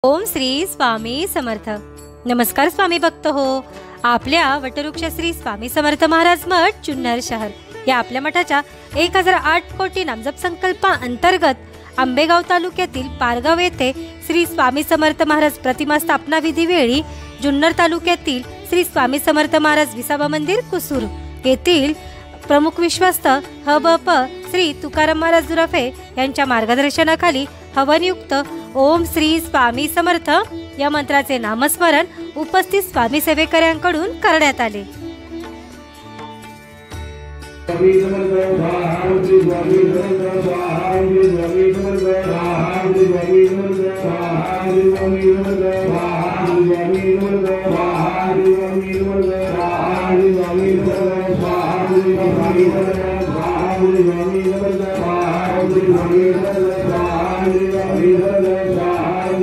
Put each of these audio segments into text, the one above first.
ओम श्री स्वामी समर्थ। नमस्कार स्वामी भक्त हो। आपल्या वटवृक्ष श्री स्वामी समर्थ महाराज मठ जुन्नर शहर या आपल्या मठाच्या 1008 कोटी नामजप संकल्पा अंतर्गत आंबेगाव तालुक्यातील पारगाव येथे श्री स्वामी समर्थ महाराज प्रतिमा स्थापना विधी वेळी जुन्नर तालुक्यातील श्री स्वामी समर्थ महाराज विसावा मंदिर कुसूर येथील प्रमुख विश्वस्त हबप श्री तुकाराम महाराज जुराफे यांच्या मार्गदर्शनाखाली हवनयुक्त ओम श्री स्वामी समर्थ या मंत्राचे नामस्मरण उपस्थित स्वामी सेवेकऱ्यांकडून करण्यात आले।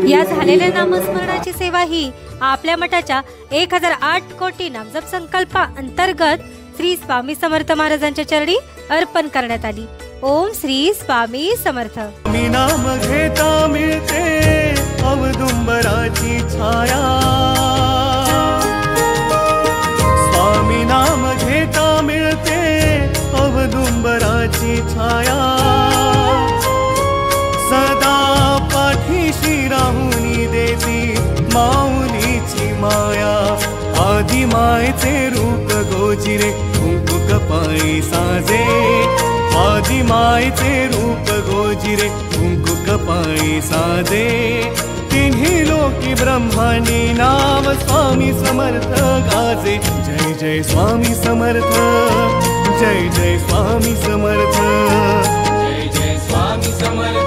या झालेल्या नामस्मरणाची सेवा ही आपल्या मठाच्या 1008 कोटी नामजप संकल्पा अंतर्गत श्री स्वामी समर्थ महाराजांच्या चरणी अर्पण करण्यात आली। ओम श्री स्वामी समर्थ। मी नाम घेता मिळते अवदुंबराची छाया, स्वामी नाम घेता मिळते अवदुंबराची छाया, सदा पाठीशी राहुनी देती माऊलीची माया, आदि मायेचे रूप गोजिरे कुंकू कपाळी साजे, आदि मायेचे रूप गोजिरे कुंकू कपाळी साजे, तिन्ही लोकी ब्रह्मांडी नाम स्वामी समर्थ गाजे, जय जय स्वामी समर्थ, जय जय स्वामी समर्थ, जय जय स्वामी समर्थ।